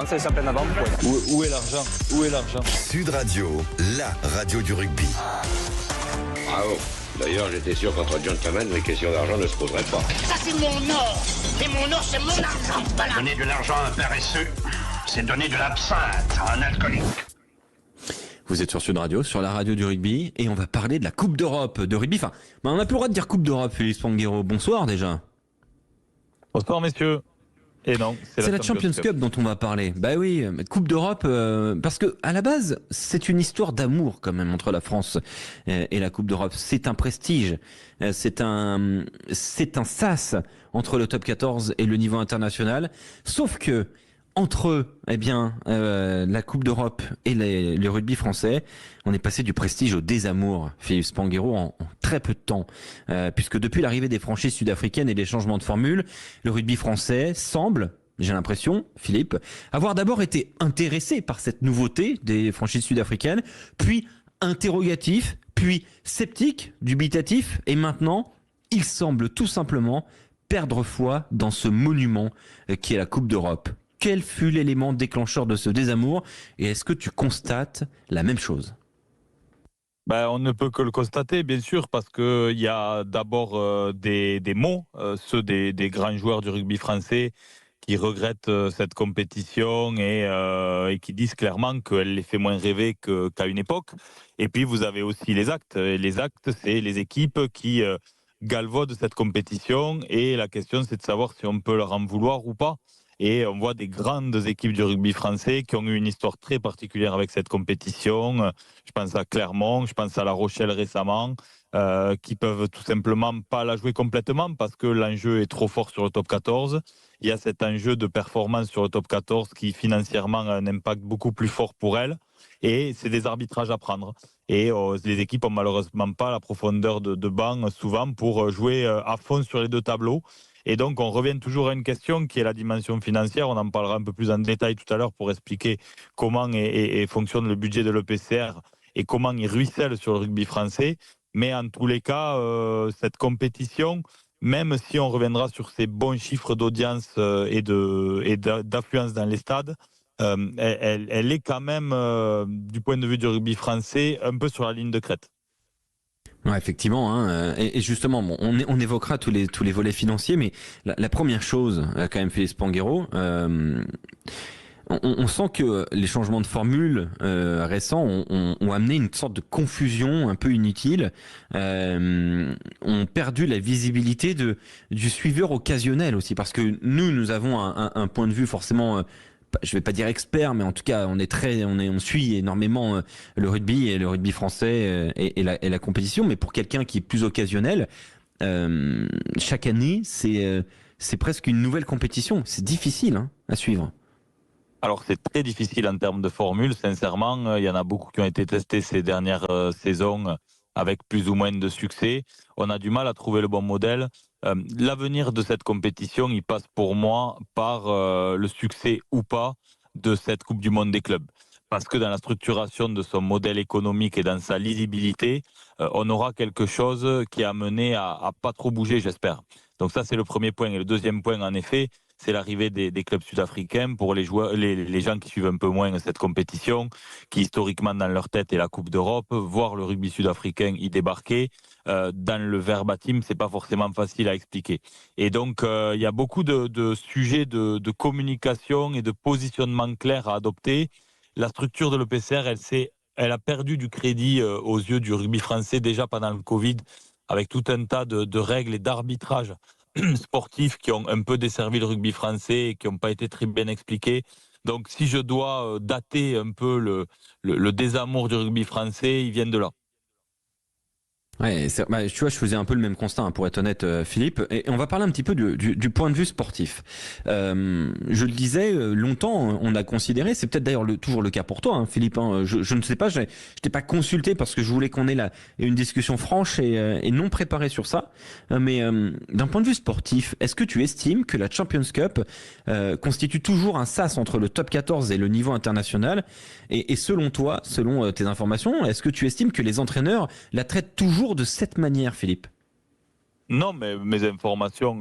Ça s'appelle avant. Où est l'argent? Où est l'argent? Sud Radio, la radio du rugby. Bravo. D'ailleurs, j'étais sûr qu'entre gentlemen, les questions d'argent ne se poseraient pas. Ça, c'est mon or. Et mon or, c'est mon argent. Voilà. Donner de l'argent à un paresseux, c'est donner de l'absinthe à un alcoolique. Vous êtes sur Sud Radio, sur la radio du rugby, et on va parler de la Coupe d'Europe de rugby. Enfin, on n'a plus le droit de dire Coupe d'Europe, Philippe Spanghero. Bonsoir déjà. Bonsoir messieurs. Et non, c'est la Champions Cup dont on va parler. Bah oui, Coupe d'Europe, parce que à la base, c'est une histoire d'amour quand même entre la France et la Coupe d'Europe. C'est un prestige, c'est un sas entre le top 14 et le niveau international. Sauf que entre la Coupe d'Europe et le rugby français, on est passé du prestige au désamour, Philippe Spanghero, en très peu de temps. Puisque depuis l'arrivée des franchises sud-africaines et des changements de formule, le rugby français semble, j'ai l'impression, Philippe, avoir d'abord été intéressé par cette nouveauté des franchises sud-africaines, puis interrogatif, puis sceptique, dubitatif, et maintenant, il semble tout simplement perdre foi dans ce monument qui est la Coupe d'Europe. Quel fut l'élément déclencheur de ce désamour et est-ce que tu constates la même chose? On ne peut que le constater, bien sûr, parce qu'il y a d'abord des mots, ceux des grands joueurs du rugby français qui regrettent cette compétition et qui disent clairement qu'elle les fait moins rêver qu'à une époque. Et puis vous avez aussi les actes. Et les actes, c'est les équipes qui galvaudent cette compétition et la question, c'est de savoir si on peut leur en vouloir ou pas. Et on voit des grandes équipes du rugby français qui ont eu une histoire très particulière avec cette compétition. Je pense à Clermont, je pense à La Rochelle récemment, qui peuvent tout simplement pas la jouer complètement parce que l'enjeu est trop fort sur le top 14. Il y a cet enjeu de performance sur le top 14 qui financièrement a un impact beaucoup plus fort pour elles. Et c'est des arbitrages à prendre. Et les équipes ont malheureusement pas la profondeur de banc souvent pour jouer à fond sur les deux tableaux. Et donc, on revient toujours à une question qui est la dimension financière. On en parlera un peu plus en détail tout à l'heure pour expliquer comment fonctionne le budget de l'EPCR et comment il ruisselle sur le rugby français. Mais en tous les cas, cette compétition, même si on reviendra sur ces bons chiffres d'audience et d'affluence dans les stades, elle est quand même, du point de vue du rugby français, un peu sur la ligne de crête. Ouais, effectivement, et justement, bon, on évoquera tous les volets financiers, mais la première chose, quand même, Philippe Spanghero, on sent que les changements de formule récents ont amené une sorte de confusion un peu inutile, ont perdu la visibilité du suiveur occasionnel aussi, parce que nous avons un point de vue forcément je vais pas dire expert, mais en tout cas, on suit énormément le rugby et le rugby français et la compétition. Mais pour quelqu'un qui est plus occasionnel, chaque année, c'est presque une nouvelle compétition. C'est difficile à suivre. Alors, c'est très difficile en termes de formule. Sincèrement, il y en a beaucoup qui ont été testés ces dernières saisons avec plus ou moins de succès. On a du mal à trouver le bon modèle. L'avenir de cette compétition, il passe pour moi par le succès ou pas de cette Coupe du Monde des clubs. Parce que dans la structuration de son modèle économique et dans sa lisibilité, on aura quelque chose qui est amené à pas trop bouger, j'espère. Donc ça, c'est le premier point. Et le deuxième point, en effet, c'est l'arrivée des clubs sud-africains pour les joueurs, les gens qui suivent un peu moins cette compétition, qui historiquement dans leur tête est la Coupe d'Europe, voir le rugby sud-africain y débarquer. Dans le verbatim, c'est pas forcément facile à expliquer. Et donc, il y a beaucoup de sujets de communication et de positionnement clair à adopter. La structure de l'EPCR, elle a perdu du crédit aux yeux du rugby français déjà pendant le Covid, avec tout un tas de règles et d'arbitrages sportifs qui ont un peu desservi le rugby français et qui n'ont pas été très bien expliqués. Donc, si je dois dater un peu le désamour du rugby français, ils viennent de là. Ouais, tu vois, je faisais un peu le même constat, pour être honnête, Philippe. Et on va parler un petit peu du point de vue sportif. Je le disais, longtemps, on a considéré, c'est peut-être d'ailleurs toujours le cas pour toi, Philippe. Je ne sais pas, je t'ai pas consulté parce que je voulais qu'on ait une discussion franche et non préparée sur ça. Mais d'un point de vue sportif, est-ce que tu estimes que la Champions Cup constitue toujours un sas entre le top 14 et le niveau international? Et selon toi, selon tes informations, est-ce que tu estimes que les entraîneurs la traitent toujours de cette manière, Philippe? Non, mais mes informations,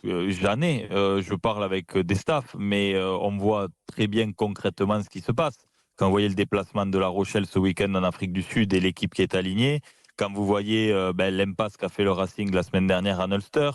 j'en ai. Je parle avec des staffs, mais on voit très bien concrètement ce qui se passe. Quand vous voyez le déplacement de La Rochelle ce week-end en Afrique du Sud et l'équipe qui est alignée, quand vous voyez l'impasse qu'a fait le Racing la semaine dernière à Ulster,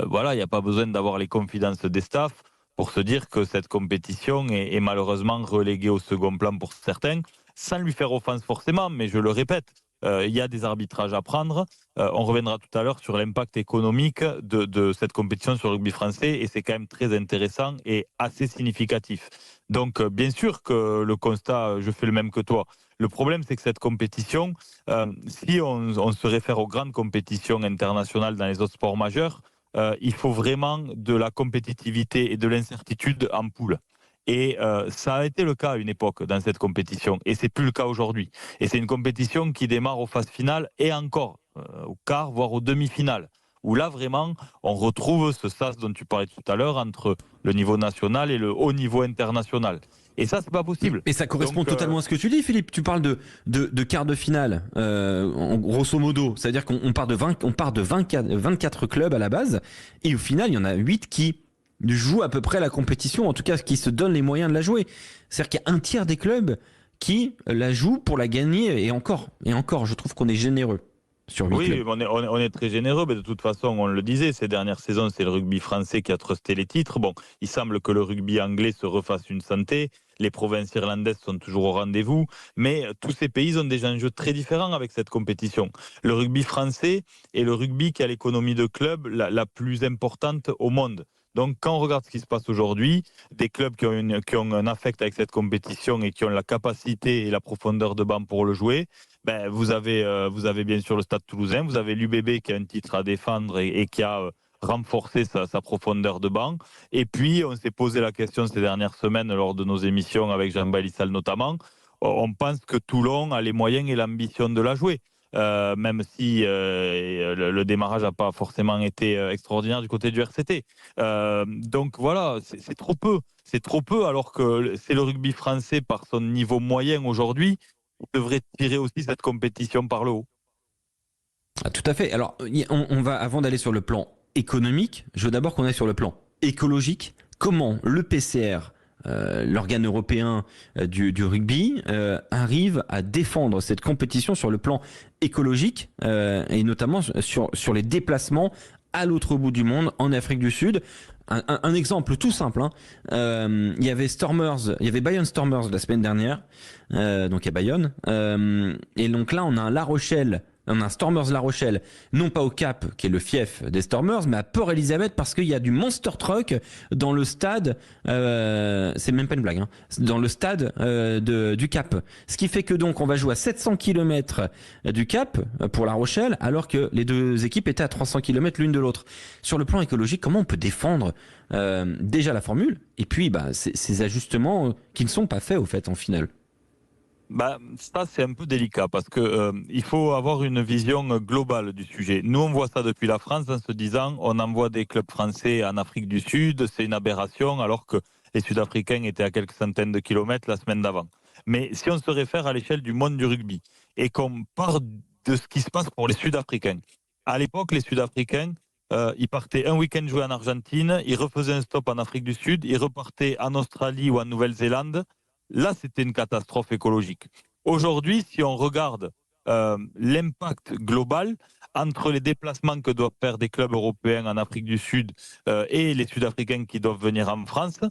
voilà, il n'y a pas besoin d'avoir les confidences des staffs pour se dire que cette compétition est malheureusement reléguée au second plan pour certains, sans lui faire offense forcément, mais je le répète, il y a des arbitrages à prendre. On reviendra tout à l'heure sur l'impact économique de cette compétition sur le rugby français et c'est quand même très intéressant et assez significatif. Donc, bien sûr que le constat, je fais le même que toi. Le problème, c'est que cette compétition, si on se réfère aux grandes compétitions internationales dans les autres sports majeurs, il faut vraiment de la compétitivité et de l'incertitude en poule. Et ça a été le cas à une époque dans cette compétition, et c'est plus le cas aujourd'hui. Et c'est une compétition qui démarre aux phases finales et encore au quart, voire aux demi-finales, où là vraiment on retrouve ce sas dont tu parlais tout à l'heure entre le niveau national et le haut niveau international. Et ça, c'est pas possible. Et ça correspond Donc, totalement à ce que tu dis, Philippe. Tu parles de quart de finale, grosso modo. C'est-à-dire qu'on part de 24 clubs à la base, et au final, il y en a 8 qui jouent à peu près la compétition, en tout cas qui se donnent les moyens de la jouer. C'est-à-dire qu'il y a un tiers des clubs qui la jouent pour la gagner, et encore, je trouve qu'on est généreux sur 8 oui, clubs. on est très généreux, mais de toute façon, on le disait, ces dernières saisons, c'est le rugby français qui a trusté les titres. Bon, il semble que le rugby anglais se refasse une santé. Les provinces irlandaises sont toujours au rendez-vous, mais tous ces pays ont des enjeux très différents avec cette compétition. Le rugby français est le rugby qui a l'économie de club la plus importante au monde. Donc, quand on regarde ce qui se passe aujourd'hui, des clubs qui ont un affect avec cette compétition et qui ont la capacité et la profondeur de banc pour le jouer, vous avez bien sûr le Stade Toulousain, vous avez l'UBB qui a un titre à défendre et qui a renforcé sa profondeur de banc. Et puis, on s'est posé la question ces dernières semaines lors de nos émissions avec Jean Balissal notamment. On pense que Toulon a les moyens et l'ambition de la jouer. Même si le démarrage n'a pas forcément été extraordinaire du côté du RCT. Donc voilà, c'est trop peu. C'est trop peu alors que c'est le rugby français par son niveau moyen aujourd'hui devrait tirer aussi cette compétition par le haut. Ah, tout à fait. Alors, on va, avant d'aller sur le plan économique, je veux d'abord qu'on aille sur le plan écologique. Comment le PCR, l'organe européen du rugby, arrive à défendre cette compétition sur le plan écologique et notamment sur les déplacements à l'autre bout du monde, en Afrique du Sud. Un exemple tout simple, il y avait Bayonne Stormers la semaine dernière, donc à Bayonne, et donc là on a un La Rochelle. On a un Stormers La Rochelle, non pas au Cap, qui est le fief des Stormers, mais à Port-Élisabeth, parce qu'il y a du Monster Truck dans le stade, c'est même pas une blague, dans le stade du Cap. Ce qui fait que donc on va jouer à 700 km du Cap pour La Rochelle, alors que les deux équipes étaient à 300 km l'une de l'autre. Sur le plan écologique, comment on peut défendre déjà la formule, et puis ces ajustements qui ne sont pas faits au fait en finale? Ça, c'est un peu délicat parce que il faut avoir une vision globale du sujet. Nous, on voit ça depuis la France en se disant on envoie des clubs français en Afrique du Sud, c'est une aberration, alors que les Sud-Africains étaient à quelques centaines de kilomètres la semaine d'avant. Mais si on se réfère à l'échelle du monde du rugby et qu'on part de ce qui se passe pour les Sud-Africains, à l'époque, les Sud-Africains, ils partaient un week-end jouer en Argentine, ils refaisaient un stop en Afrique du Sud, ils repartaient en Australie ou en Nouvelle-Zélande. Là, c'était une catastrophe écologique. Aujourd'hui, si on regarde l'impact global entre les déplacements que doivent faire des clubs européens en Afrique du Sud et les Sud-Africains qui doivent venir en France,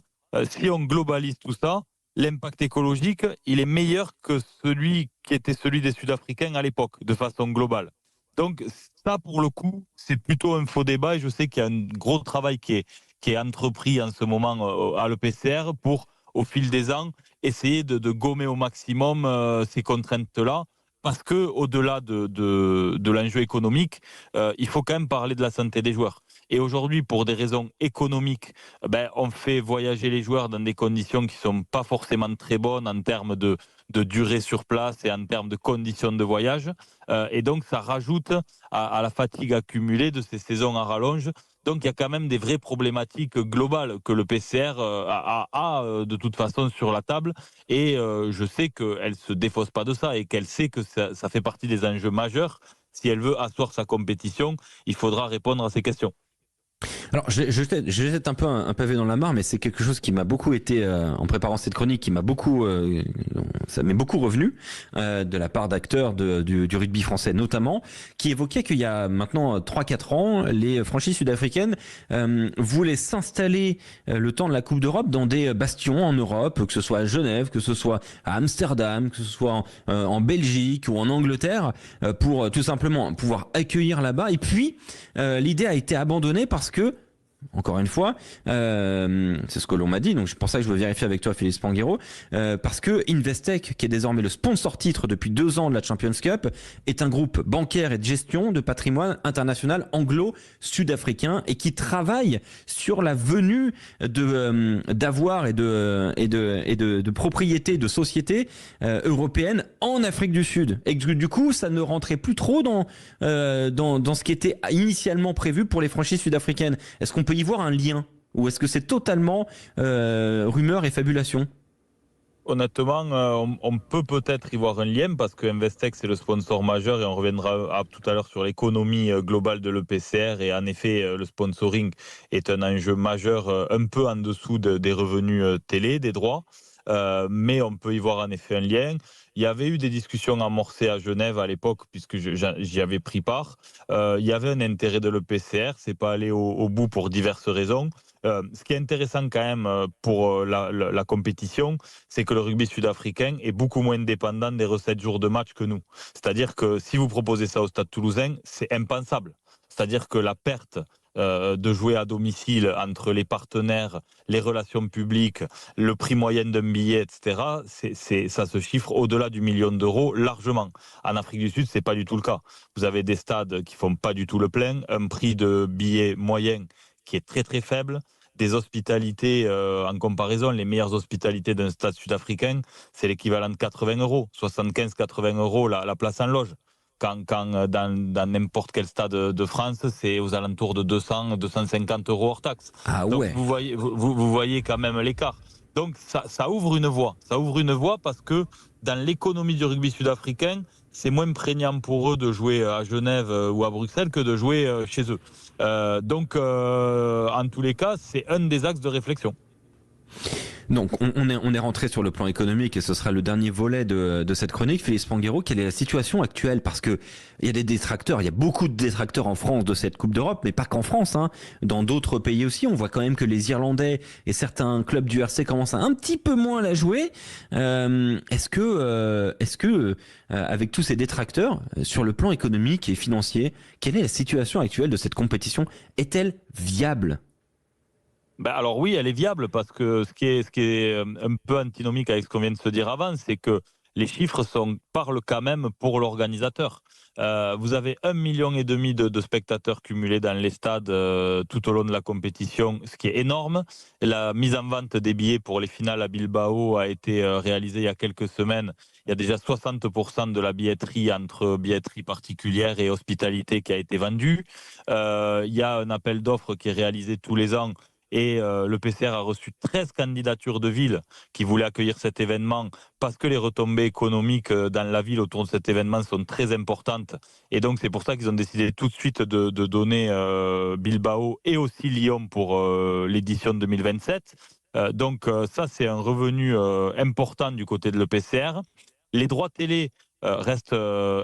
si on globalise tout ça, l'impact écologique, il est meilleur que celui qui était celui des Sud-Africains à l'époque, de façon globale. Donc ça, pour le coup, c'est plutôt un faux débat et je sais qu'il y a un gros travail qui est entrepris en ce moment à l'EPCR pour, au fil des ans, essayer de gommer au maximum ces contraintes-là, parce que au-delà de l'enjeu économique, il faut quand même parler de la santé des joueurs. Et aujourd'hui, pour des raisons économiques, on fait voyager les joueurs dans des conditions qui sont pas forcément très bonnes en termes de durée sur place et en termes de conditions de voyage. Et donc, ça rajoute à la fatigue accumulée de ces saisons à rallonge. Donc il y a quand même des vraies problématiques globales que le PCR a de toute façon sur la table et je sais qu'elle ne se défausse pas de ça et qu'elle sait que ça fait partie des enjeux majeurs si elle veut asseoir sa compétition, il faudra répondre à ces questions. Alors, je jette un peu un pavé dans la mare, mais c'est quelque chose qui m'a beaucoup été, en préparant cette chronique, qui m'a beaucoup, ça m'est beaucoup revenu, de la part d'acteurs du rugby français notamment, qui évoquaient qu'il y a maintenant 3-4 ans, les franchises sud-africaines voulaient s'installer le temps de la Coupe d'Europe dans des bastions en Europe, que ce soit à Genève, que ce soit à Amsterdam, que ce soit en Belgique ou en Angleterre, pour tout simplement pouvoir accueillir là-bas. Et puis, l'idée a été abandonnée parce que, encore une fois, c'est ce que l'on m'a dit, donc c'est pour ça que je veux vérifier avec toi, Félix Spanghero, parce que Investec, qui est désormais le sponsor titre depuis 2 ans de la Champions Cup, est un groupe bancaire et de gestion de patrimoine international anglo-sud-africain et qui travaille sur la venue d'avoir et de propriétés de sociétés européennes en Afrique du Sud. Et que, du coup, ça ne rentrait plus trop dans ce qui était initialement prévu pour les franchises sud-africaines. Est-ce qu'on peut y voir un lien, ou est-ce que c'est totalement rumeur et fabulation? Honnêtement, on peut peut-être y voir un lien parce que Investec, c'est le sponsor majeur et on reviendra tout à l'heure sur l'économie globale de l'EPCR. Et en effet, le sponsoring est un enjeu majeur, un peu en dessous des revenus télé, des droits. Mais on peut y voir en effet un lien. Il y avait eu des discussions amorcées à Genève à l'époque, puisque j'y avais pris part. Il y avait un intérêt de l'EPCR, c'est pas allé au bout pour diverses raisons. Ce qui est intéressant quand même pour la compétition, c'est que le rugby sud-africain est beaucoup moins dépendant des recettes jours de match que nous. C'est-à-dire que si vous proposez ça au Stade Toulousain, c'est impensable. C'est-à-dire que la perte de jouer à domicile entre les partenaires, les relations publiques, le prix moyen d'un billet, etc., ça se chiffre au-delà du 1 million d'euros largement. En Afrique du Sud, c'est pas du tout le cas. Vous avez des stades qui font pas du tout le plein, un prix de billet moyen qui est très très faible, des hospitalités en comparaison, les meilleures hospitalités d'un stade sud-africain, c'est l'équivalent de 80 euros, 75-80 euros la place en loge. Quand dans n'importe quel stade de France, c'est aux alentours de 200-250 euros hors taxe. Ah Donc ouais. vous voyez quand même l'écart. Donc ça ouvre une voie. Ça ouvre une voie parce que dans l'économie du rugby sud-africain, c'est moins prégnant pour eux de jouer à Genève ou à Bruxelles que de jouer chez eux. Donc en tous les cas, c'est un des axes de réflexion. Donc, on est rentré sur le plan économique et ce sera le dernier volet de cette chronique. Félix Spanghero, quelle est la situation actuelle? Parce que il y a des détracteurs, il y a beaucoup de détracteurs en France de cette Coupe d'Europe, mais pas qu'en France, hein. Dans d'autres pays aussi, on voit quand même que les Irlandais et certains clubs du RC commencent à un petit peu moins la jouer. Est-ce que avec tous ces détracteurs, sur le plan économique et financier, quelle est la situation actuelle de cette compétition? Est-elle viable? Ben alors oui, elle est viable parce que ce qui est un peu antinomique avec ce qu'on vient de se dire avant, c'est que les chiffres parlent quand même pour l'organisateur. Vous avez 1,5 million de spectateurs cumulés dans les stades tout au long de la compétition, ce qui est énorme. La mise en vente des billets pour les finales à Bilbao a été réalisée il y a quelques semaines. Il y a déjà 60% de la billetterie entre billetterie particulière et hospitalité qui a été vendue. Il y a un appel d'offres qui est réalisé tous les ans. Et le PCR a reçu 13 candidatures de villes qui voulaient accueillir cet événement parce que les retombées économiques dans la ville autour de cet événement sont très importantes. Et donc, c'est pour ça qu'ils ont décidé tout de suite de donner Bilbao et aussi Lyon pour l'édition 2027. Donc, ça, c'est un revenu important du côté de l'EPCR. Les droits télé restent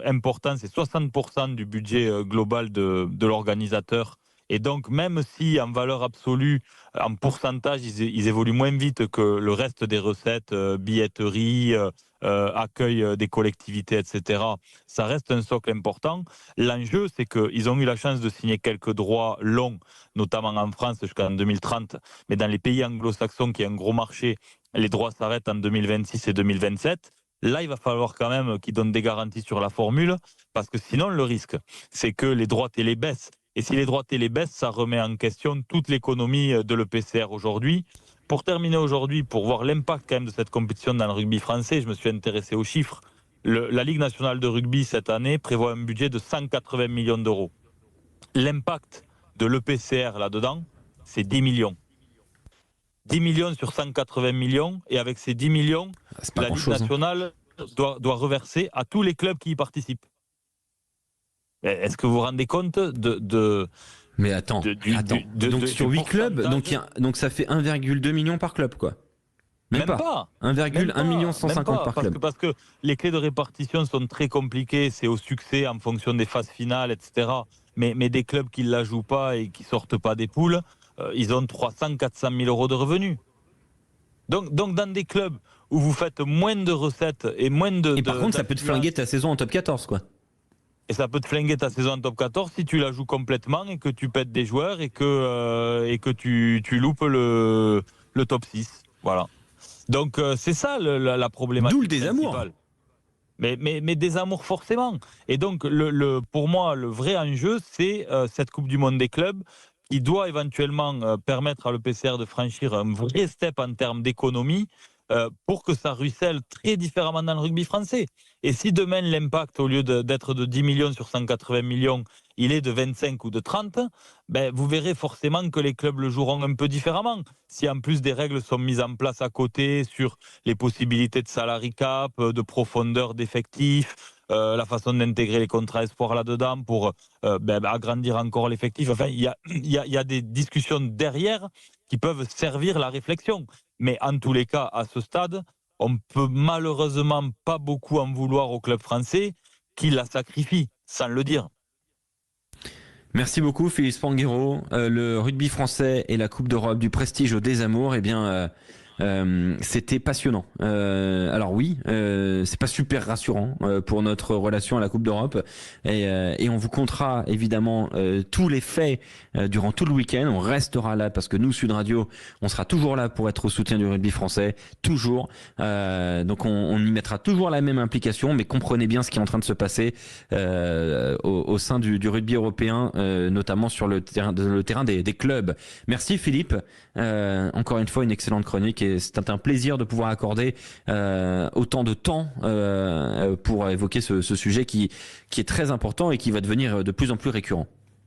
importants. C'est 60% du budget global de l'organisateur. Et donc, même si en valeur absolue, en pourcentage, ils évoluent moins vite que le reste des recettes, billetterie, accueil des collectivités, etc., ça reste un socle important. L'enjeu, c'est qu'ils ont eu la chance de signer quelques droits longs, notamment en France jusqu'en 2030, mais dans les pays anglo-saxons, qui est un gros marché, les droits s'arrêtent en 2026 et 2027. Là, il va falloir quand même qu'ils donnent des garanties sur la formule, parce que sinon, le risque, c'est que les droits télé baissent. Et si les droits télé baissent, ça remet en question toute l'économie de l'EPCR aujourd'hui. Pour terminer aujourd'hui, pour voir l'impact quand même de cette compétition dans le rugby français, je me suis intéressé aux chiffres. La Ligue nationale de rugby, cette année, prévoit un budget de 180 millions d'euros. L'impact de l'EPCR là-dedans, c'est 10 millions. 10 millions sur 180 millions. Et avec ces 10 millions, la Ligue nationale doit reverser à tous les clubs qui y participent. Est-ce que vous vous rendez compte Mais attends, donc sur 8 clubs, pourcentage. donc ça fait 1,2 million par club, quoi. Même pas. 1,1 million 150 par club. Parce que les clés de répartition sont très compliquées, c'est au succès en fonction des phases finales, etc. Mais des clubs qui ne la jouent pas et qui sortent pas des poules, ils ont 300-400 000 euros de revenus. Donc dans des clubs où vous faites moins de recettes et moins de... Et par contre, ça peut te flinguer ta saison en top 14, quoi. Et ça peut te flinguer ta saison en top 14 si tu la joues complètement et que tu pètes des joueurs et que tu loupes le top 6. Voilà. Donc c'est ça la problématique. D'où le désamour. principale. Mais désamour forcément. Et donc pour moi, le vrai enjeu, c'est cette Coupe du Monde des clubs qui doit éventuellement permettre à l'EPCR de franchir un vrai step en termes d'économie pour que ça ruisselle très différemment dans le rugby français. Et si demain l'impact, au lieu d'être de 10 millions sur 180 millions, il est de 25 ou de 30, ben, vous verrez forcément que les clubs le joueront un peu différemment. Si en plus des règles sont mises en place à côté sur les possibilités de salary cap, de profondeur d'effectifs, la façon d'intégrer les contrats espoirs là-dedans pour agrandir encore l'effectif. Enfin, il y a des discussions derrière qui peuvent servir la réflexion. Mais en tous les cas, à ce stade, on peut malheureusement pas beaucoup en vouloir au club français qui la sacrifie, sans le dire. Merci beaucoup Philippe Spanghero. Le rugby français et la Coupe d'Europe, du prestige au désamour, eh bien c'était passionnant. Alors oui, c'est pas super rassurant pour notre relation à la Coupe d'Europe et on vous comptera évidemment tous les faits durant tout le week-end. On restera là parce que nous, Sud Radio, on sera toujours là pour être au soutien du rugby français, toujours. Donc on y mettra toujours la même implication, mais comprenez bien ce qui est en train de se passer au sein du rugby européen, notamment sur le terrain des clubs. Merci Philippe. Encore une fois, une excellente chronique. Et c'est un plaisir de pouvoir accorder autant de temps pour évoquer ce sujet qui est très important et qui va devenir de plus en plus récurrent.